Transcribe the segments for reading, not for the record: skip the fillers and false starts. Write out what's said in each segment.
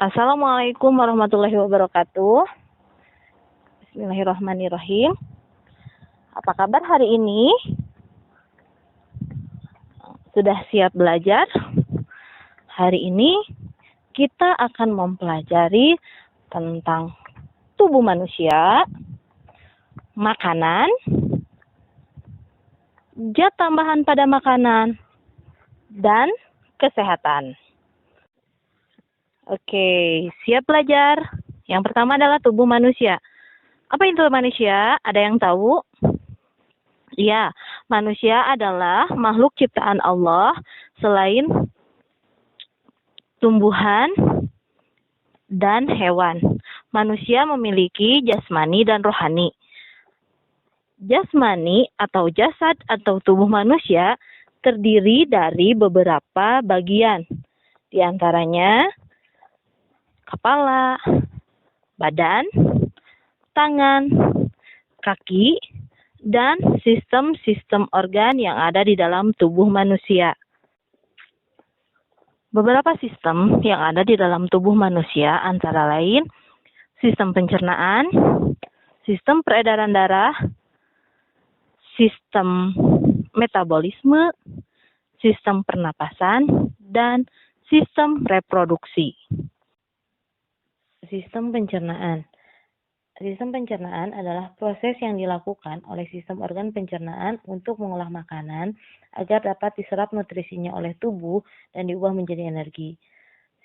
Assalamualaikum warahmatullahi wabarakatuh. Bismillahirrahmanirrahim. Apa kabar hari ini? Sudah siap belajar? Hari ini kita akan mempelajari tentang tubuh manusia, makanan, zat tambahan pada makanan, dan kesehatan. Oke, siap belajar. Yang pertama adalah tubuh manusia. Apa itu manusia? Ada yang tahu? Ya, manusia adalah makhluk ciptaan Allah selain tumbuhan dan hewan. Manusia memiliki jasmani dan rohani. Jasmani atau jasad atau tubuh manusia terdiri dari beberapa bagian. Di antaranya kepala, badan, tangan, kaki, dan sistem-sistem organ yang ada di dalam tubuh manusia. Beberapa sistem yang ada di dalam tubuh manusia antara lain sistem pencernaan, sistem peredaran darah, sistem metabolisme, sistem pernapasan, dan sistem reproduksi. Sistem pencernaan. Sistem pencernaan adalah proses yang dilakukan oleh sistem organ pencernaan untuk mengolah makanan agar dapat diserap nutrisinya oleh tubuh dan diubah menjadi energi.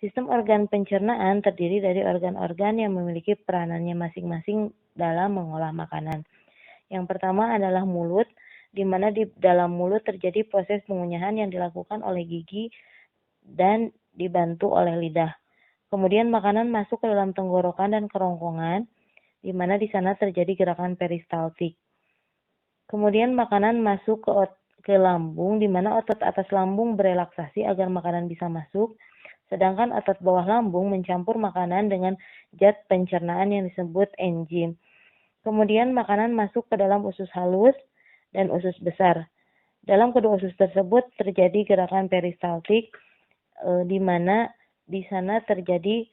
Sistem organ pencernaan terdiri dari organ-organ yang memiliki peranannya masing-masing dalam mengolah makanan. Yang pertama adalah mulut, di mana di dalam mulut terjadi proses pengunyahan yang dilakukan oleh gigi dan dibantu oleh lidah. Kemudian makanan masuk ke dalam tenggorokan dan kerongkongan, di mana di sana terjadi gerakan peristaltik. Kemudian makanan masuk ke lambung, di mana otot atas lambung berelaksasi agar makanan bisa masuk, sedangkan otot bawah lambung mencampur makanan dengan zat pencernaan yang disebut enzim. Kemudian makanan masuk ke dalam usus halus dan usus besar. Dalam kedua usus tersebut terjadi gerakan peristaltik, di mana di sana terjadi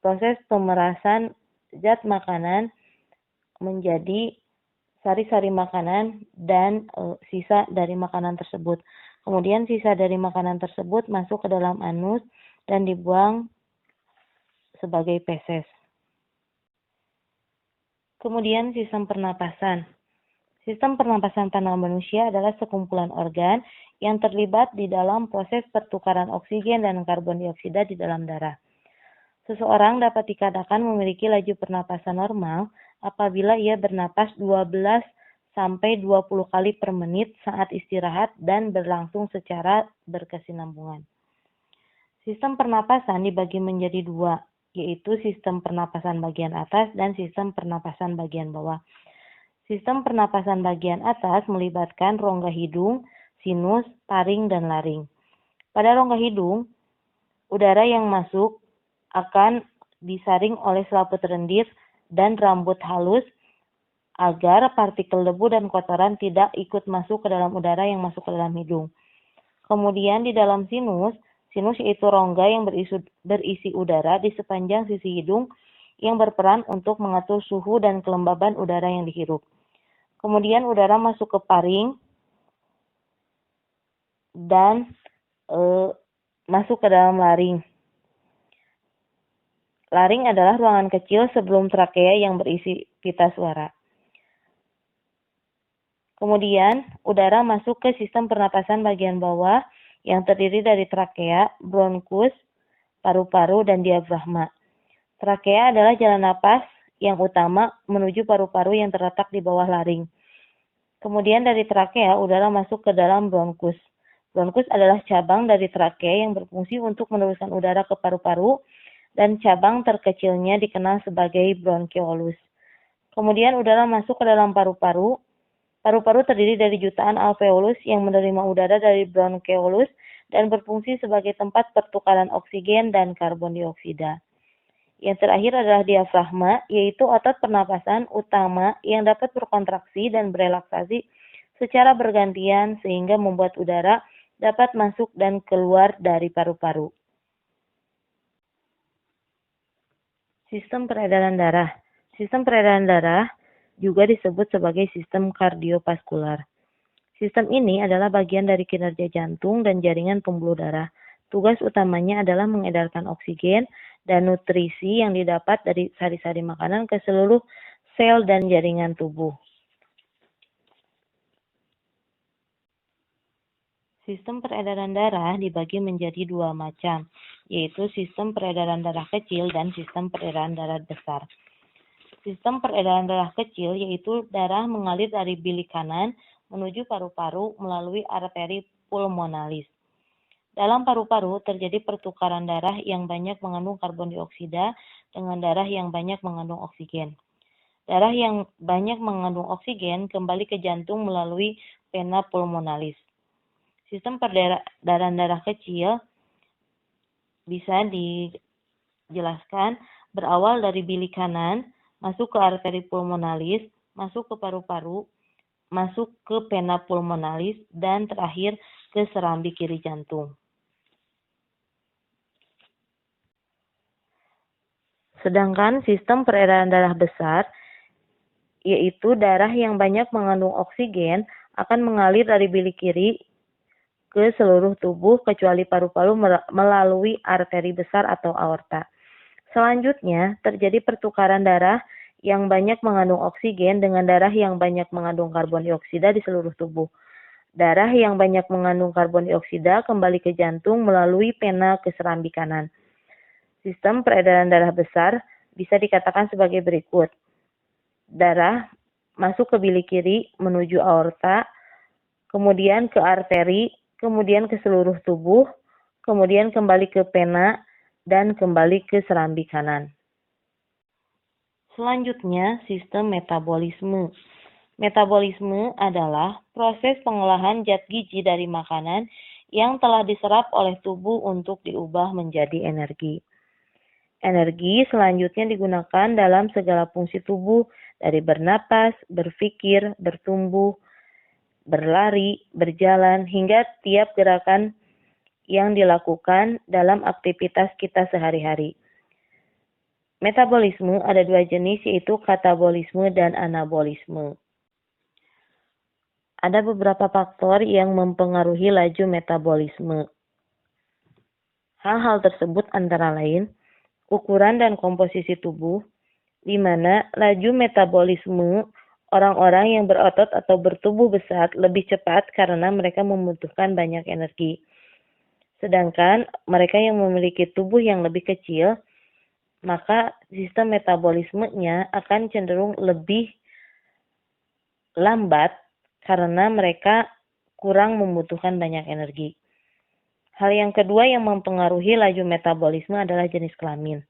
proses pemerasan zat makanan menjadi sari-sari makanan dan sisa dari makanan tersebut. Kemudian sisa dari makanan tersebut masuk ke dalam anus dan dibuang sebagai feses. Kemudian sistem pernapasan. Sistem pernapasan pada manusia adalah sekumpulan organ yang terlibat di dalam proses pertukaran oksigen dan karbon dioksida di dalam darah. Seseorang dapat dikatakan memiliki laju pernapasan normal apabila ia bernapas 12 sampai 20 kali per menit saat istirahat dan berlangsung secara berkesinambungan. Sistem pernapasan dibagi menjadi dua, yaitu sistem pernapasan bagian atas dan sistem pernapasan bagian bawah. Sistem pernapasan bagian atas melibatkan rongga hidung, sinus, taring, dan laring. Pada rongga hidung, udara yang masuk akan disaring oleh selaput rendir dan rambut halus agar partikel debu dan kotoran tidak ikut masuk ke dalam udara yang masuk ke dalam hidung. Kemudian di dalam sinus yaitu rongga yang berisi udara di sepanjang sisi hidung yang berperan untuk mengatur suhu dan kelembaban udara yang dihirup. Kemudian udara masuk ke paring dan masuk ke dalam laring. Laring adalah ruangan kecil sebelum trakea yang berisi pita suara. Kemudian udara masuk ke sistem pernapasan bagian bawah yang terdiri dari trakea, bronkus, paru-paru, dan diafragma. Trakea adalah jalan napas yang utama menuju paru-paru yang terletak di bawah laring. Kemudian dari trakea, udara masuk ke dalam bronkus. Bronkus adalah cabang dari trakea yang berfungsi untuk meneruskan udara ke paru-paru dan cabang terkecilnya dikenal sebagai bronkeolus. Kemudian udara masuk ke dalam paru-paru. Paru-paru terdiri dari jutaan alveolus yang menerima udara dari bronkeolus dan berfungsi sebagai tempat pertukaran oksigen dan karbon dioksida. Yang terakhir adalah diafragma, yaitu otot pernapasan utama yang dapat berkontraksi dan berelaksasi secara bergantian sehingga membuat udara dapat masuk dan keluar dari paru-paru. Sistem peredaran darah. Sistem peredaran darah juga disebut sebagai sistem kardiovaskular. Sistem ini adalah bagian dari kinerja jantung dan jaringan pembuluh darah. Tugas utamanya adalah mengedarkan oksigen dan nutrisi yang didapat dari sari-sari makanan ke seluruh sel dan jaringan tubuh. Sistem peredaran darah dibagi menjadi dua macam, yaitu sistem peredaran darah kecil dan sistem peredaran darah besar. Sistem peredaran darah kecil yaitu darah mengalir dari bilik kanan menuju paru-paru melalui arteri pulmonalis. Dalam paru-paru terjadi pertukaran darah yang banyak mengandung karbon dioksida dengan darah yang banyak mengandung oksigen. Darah yang banyak mengandung oksigen kembali ke jantung melalui vena pulmonalis. Sistem peredaran darah kecil bisa dijelaskan berawal dari bilik kanan, masuk ke arteri pulmonalis, masuk ke paru-paru, masuk ke vena pulmonalis, dan terakhir ke serambi kiri jantung. Sedangkan sistem peredaran darah besar, yaitu darah yang banyak mengandung oksigen, akan mengalir dari bilik kiri ke seluruh tubuh kecuali paru-paru melalui arteri besar atau aorta. Selanjutnya, terjadi pertukaran darah yang banyak mengandung oksigen dengan darah yang banyak mengandung karbon dioksida di seluruh tubuh. Darah yang banyak mengandung karbon dioksida kembali ke jantung melalui vena ke serambi kanan. Sistem peredaran darah besar bisa dikatakan sebagai berikut. Darah masuk ke bilik kiri menuju aorta, kemudian ke arteri, kemudian ke seluruh tubuh, kemudian kembali ke vena, dan kembali ke serambi kanan. Selanjutnya, sistem metabolisme. Metabolisme adalah proses pengolahan zat gizi dari makanan yang telah diserap oleh tubuh untuk diubah menjadi energi. Energi selanjutnya digunakan dalam segala fungsi tubuh, dari bernapas, berpikir, bertumbuh, berlari, berjalan, hingga tiap gerakan yang dilakukan dalam aktivitas kita sehari-hari. Metabolisme ada dua jenis, yaitu katabolisme dan anabolisme. Ada beberapa faktor yang mempengaruhi laju metabolisme. Hal-hal tersebut antara lain ukuran dan komposisi tubuh, di mana laju metabolisme orang-orang yang berotot atau bertubuh besar lebih cepat karena mereka membutuhkan banyak energi. Sedangkan mereka yang memiliki tubuh yang lebih kecil, maka sistem metabolismenya akan cenderung lebih lambat karena mereka kurang membutuhkan banyak energi. Hal yang kedua yang mempengaruhi laju metabolisme adalah jenis kelamin.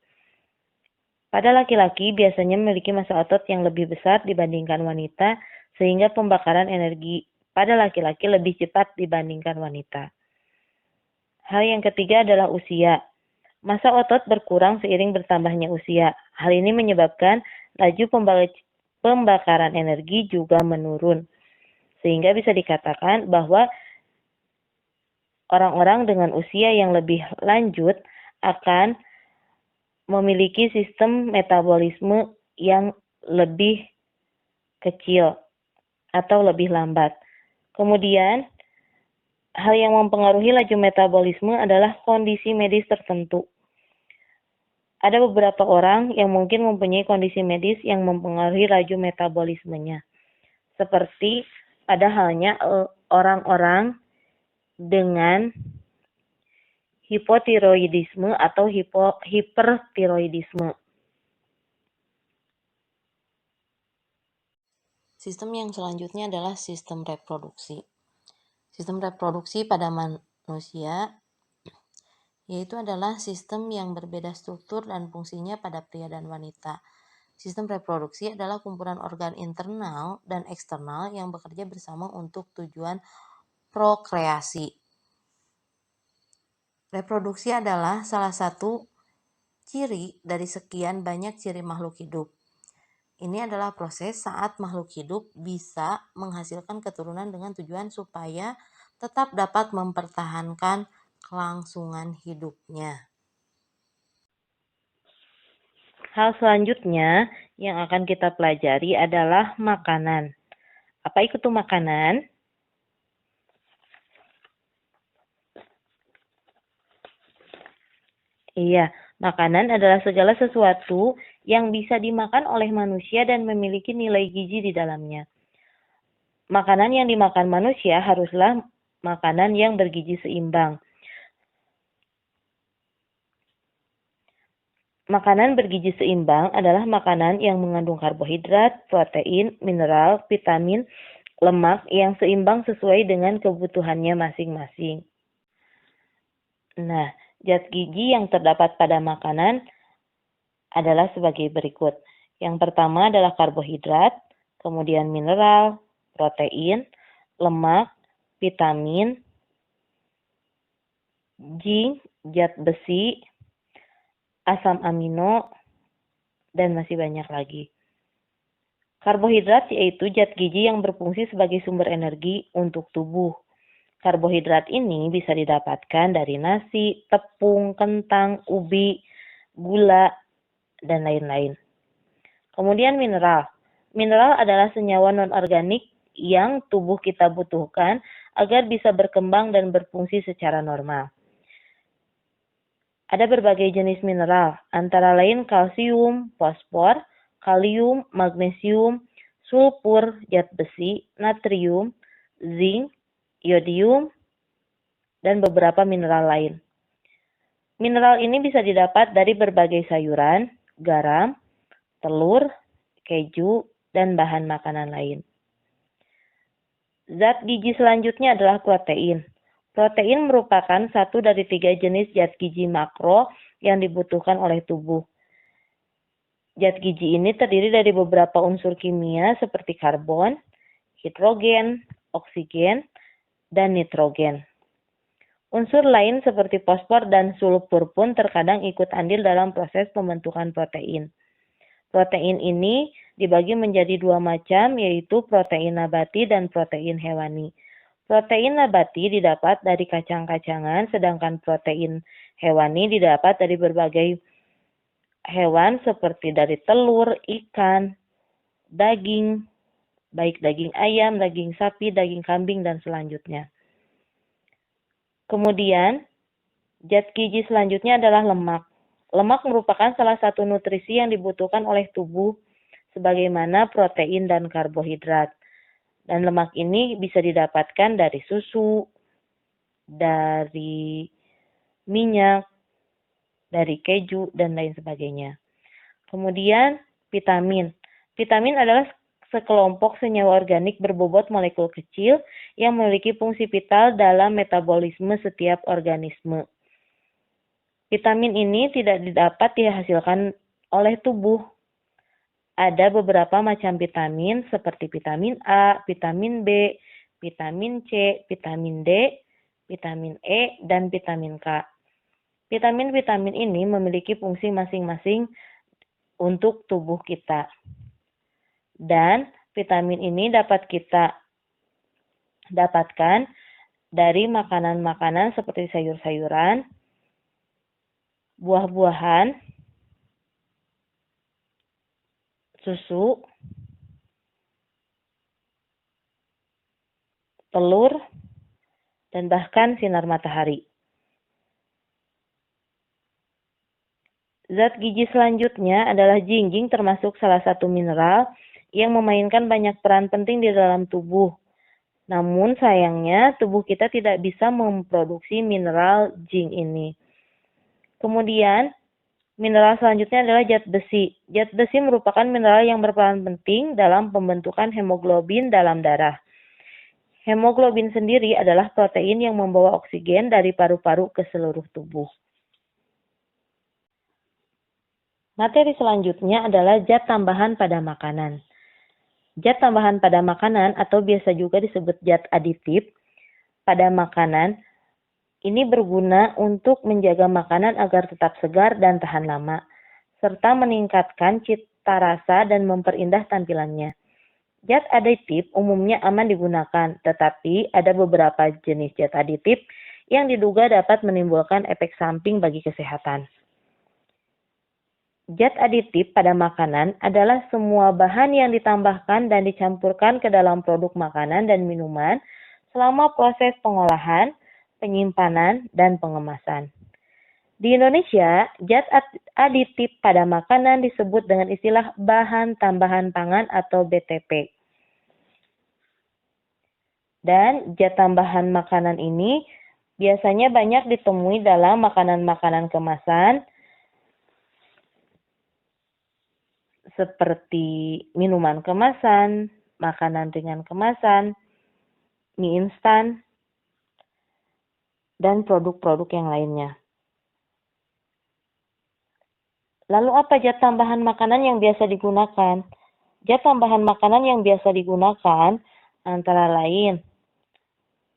Pada laki-laki biasanya memiliki massa otot yang lebih besar dibandingkan wanita, sehingga pembakaran energi pada laki-laki lebih cepat dibandingkan wanita. Hal yang ketiga adalah usia. Massa otot berkurang seiring bertambahnya usia. Hal ini menyebabkan laju pembakaran energi juga menurun. Sehingga bisa dikatakan bahwa orang-orang dengan usia yang lebih lanjut akan memiliki sistem metabolisme yang lebih kecil atau lebih lambat. Kemudian, hal yang mempengaruhi laju metabolisme adalah kondisi medis tertentu. Ada beberapa orang yang mungkin mempunyai kondisi medis yang mempengaruhi laju metabolismenya. Seperti pada halnya orang-orang dengan hipotiroidisme atau hipertiroidisme. Sistem yang selanjutnya adalah sistem reproduksi. Sistem reproduksi pada manusia yaitu adalah sistem yang berbeda struktur dan fungsinya pada pria dan wanita. Sistem reproduksi adalah kumpulan organ internal dan eksternal yang bekerja bersama untuk tujuan prokreasi. Reproduksi adalah salah satu ciri dari sekian banyak ciri makhluk hidup. Ini adalah proses saat makhluk hidup bisa menghasilkan keturunan dengan tujuan supaya tetap dapat mempertahankan kelangsungan hidupnya. Hal selanjutnya yang akan kita pelajari adalah makanan. Apa itu makanan? Iya, makanan adalah segala sesuatu yang bisa dimakan oleh manusia dan memiliki nilai gizi di dalamnya. Makanan yang dimakan manusia haruslah makanan yang bergizi seimbang. Makanan bergizi seimbang adalah makanan yang mengandung karbohidrat, protein, mineral, vitamin, lemak yang seimbang sesuai dengan kebutuhannya masing-masing. Nah, zat gizi yang terdapat pada makanan adalah sebagai berikut. Yang pertama adalah karbohidrat, kemudian mineral, protein, lemak, vitamin, zinc, zat besi, asam amino, dan masih banyak lagi. Karbohidrat yaitu zat gizi yang berfungsi sebagai sumber energi untuk tubuh. Karbohidrat ini bisa didapatkan dari nasi, tepung, kentang, ubi, gula, dan lain-lain. Kemudian mineral. Mineral adalah senyawa non-organik yang tubuh kita butuhkan agar bisa berkembang dan berfungsi secara normal. Ada berbagai jenis mineral, antara lain kalsium, fosfor, kalium, magnesium, sulfur, zat besi, natrium, zinc, iodium, dan beberapa mineral lain. Mineral ini bisa didapat dari berbagai sayuran, garam, telur, keju, dan bahan makanan lain. Zat gizi selanjutnya adalah protein. Protein merupakan satu dari 3 jenis zat gizi makro yang dibutuhkan oleh tubuh. Zat gizi ini terdiri dari beberapa unsur kimia seperti karbon, hidrogen, oksigen, dan nitrogen. Unsur lain seperti fosfor dan sulfur pun terkadang ikut andil dalam proses pembentukan protein. Protein ini dibagi menjadi 2 macam, yaitu protein nabati dan protein hewani. Protein nabati didapat dari kacang-kacangan, sedangkan protein hewani didapat dari berbagai hewan seperti dari telur, ikan, daging, baik daging ayam, daging sapi, daging kambing, dan selanjutnya. Kemudian, zat gizi selanjutnya adalah lemak. Lemak merupakan salah satu nutrisi yang dibutuhkan oleh tubuh sebagaimana protein dan karbohidrat. Dan lemak ini bisa didapatkan dari susu, dari minyak, dari keju, dan lain sebagainya. Kemudian vitamin. Vitamin adalah sekelompok senyawa organik berbobot molekul kecil yang memiliki fungsi vital dalam metabolisme setiap organisme. Vitamin ini tidak dapat dihasilkan oleh tubuh. Ada beberapa macam vitamin seperti vitamin A, vitamin B, vitamin C, vitamin D, vitamin E, dan vitamin K. Vitamin-vitamin ini memiliki fungsi masing-masing untuk tubuh kita. Dan vitamin ini dapat kita dapatkan dari makanan-makanan seperti sayur-sayuran, buah-buahan, susu, telur, dan bahkan sinar matahari. Zat gizi selanjutnya adalah zinc. Zinc termasuk salah satu mineral yang memainkan banyak peran penting di dalam tubuh. Namun sayangnya tubuh kita tidak bisa memproduksi mineral zinc ini. Kemudian mineral selanjutnya adalah zat besi. Zat besi merupakan mineral yang berperan penting dalam pembentukan hemoglobin dalam darah. Hemoglobin sendiri adalah protein yang membawa oksigen dari paru-paru ke seluruh tubuh. Materi selanjutnya adalah zat tambahan pada makanan. Zat tambahan pada makanan atau biasa juga disebut zat aditif pada makanan ini berguna untuk menjaga makanan agar tetap segar dan tahan lama, serta meningkatkan cita rasa dan memperindah tampilannya. Zat aditif umumnya aman digunakan, tetapi ada beberapa jenis zat aditif yang diduga dapat menimbulkan efek samping bagi kesehatan. Zat aditif pada makanan adalah semua bahan yang ditambahkan dan dicampurkan ke dalam produk makanan dan minuman selama proses pengolahan, penyimpanan, dan pengemasan. Di Indonesia, zat aditif pada makanan disebut dengan istilah bahan tambahan pangan atau BTP. Dan zat tambahan makanan ini biasanya banyak ditemui dalam makanan-makanan kemasan, seperti minuman kemasan, makanan ringan kemasan, mie instan, dan produk-produk yang lainnya. Lalu apa zat tambahan makanan yang biasa digunakan? Zat tambahan makanan yang biasa digunakan antara lain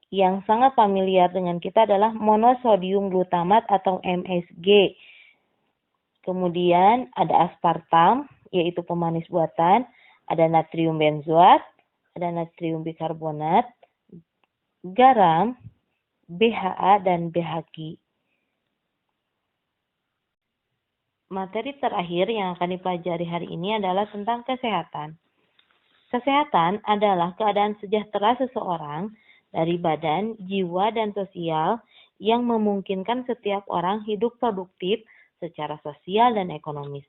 yang sangat familiar dengan kita adalah monosodium glutamat atau MSG. Kemudian ada aspartam, yaitu pemanis buatan, ada natrium benzoat, ada natrium bikarbonat, garam, BHA, dan BHQ. Materi terakhir yang akan dipelajari hari ini adalah tentang kesehatan. Kesehatan adalah keadaan sejahtera seseorang dari badan, jiwa, dan sosial yang memungkinkan setiap orang hidup produktif secara sosial dan ekonomis.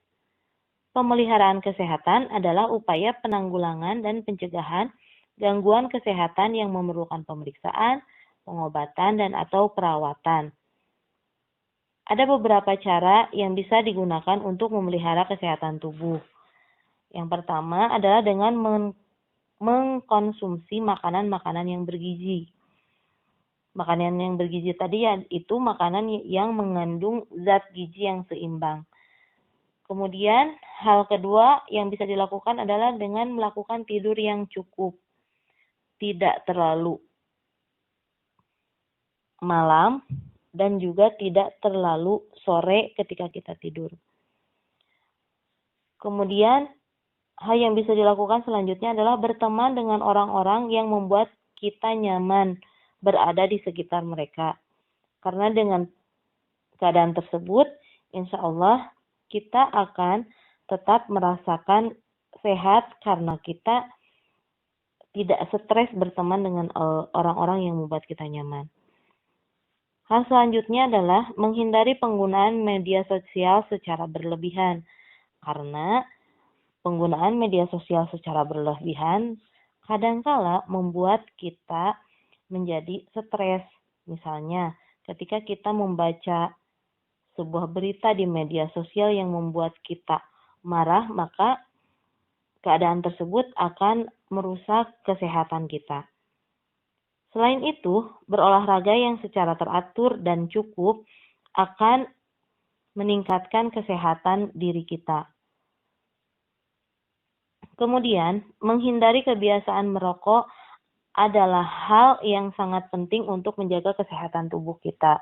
Pemeliharaan kesehatan adalah upaya penanggulangan dan pencegahan gangguan kesehatan yang memerlukan pemeriksaan, pengobatan, dan atau perawatan. Ada beberapa cara yang bisa digunakan untuk memelihara kesehatan tubuh. Yang pertama adalah dengan mengkonsumsi makanan-makanan yang bergizi. Makanan yang bergizi tadi itu makanan yang mengandung zat gizi yang seimbang. Kemudian hal kedua yang bisa dilakukan adalah dengan melakukan tidur yang cukup. Tidak terlalu malam dan juga tidak terlalu sore ketika kita tidur. Kemudian hal yang bisa dilakukan selanjutnya adalah berteman dengan orang-orang yang membuat kita nyaman berada di sekitar mereka. Karena dengan keadaan tersebut, insya Allah kita akan tetap merasakan sehat karena kita tidak stres berteman dengan orang-orang yang membuat kita nyaman. Hal selanjutnya adalah menghindari penggunaan media sosial secara berlebihan. Karena penggunaan media sosial secara berlebihan kadangkala membuat kita menjadi stres. Misalnya, ketika kita membaca sebuah berita di media sosial yang membuat kita marah, maka keadaan tersebut akan merusak kesehatan kita. Selain itu, berolahraga yang secara teratur dan cukup akan meningkatkan kesehatan diri kita. Kemudian, menghindari kebiasaan merokok adalah hal yang sangat penting untuk menjaga kesehatan tubuh kita.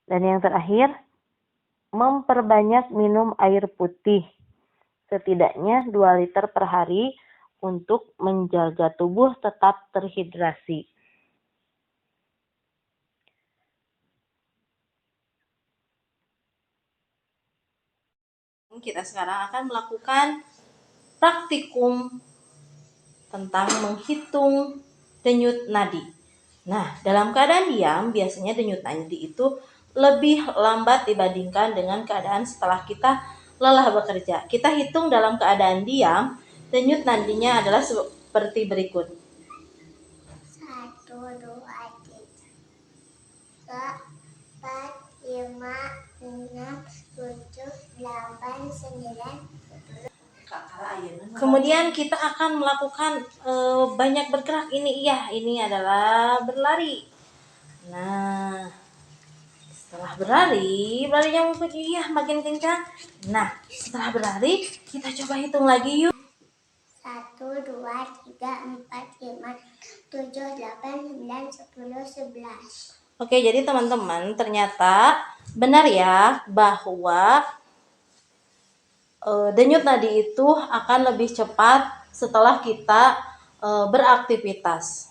Dan yang terakhir, memperbanyak minum air putih, setidaknya 2 liter per hari untuk menjaga tubuh tetap terhidrasi. Kita sekarang akan melakukan praktikum tentang menghitung denyut nadi. Nah, dalam keadaan diam, biasanya denyut nadi itu lebih lambat dibandingkan dengan keadaan setelah kita lelah bekerja. Kita hitung dalam keadaan diam, denyut nadinya adalah seperti berikut. 1, 2, 3, 4, 5, 6, 7, 8, 9, 10. Kemudian kita akan melakukan banyak bergerak. Ini adalah berlari. Nah, setelah berlari, larinya makin kencang. Nah, setelah berlari, kita coba hitung lagi yuk. 1, 2, 3, 4, 5, 7, 8, 9, 10, 11. Oke, jadi teman-teman ternyata benar ya bahwa denyut nadi itu akan lebih cepat setelah kita beraktivitas.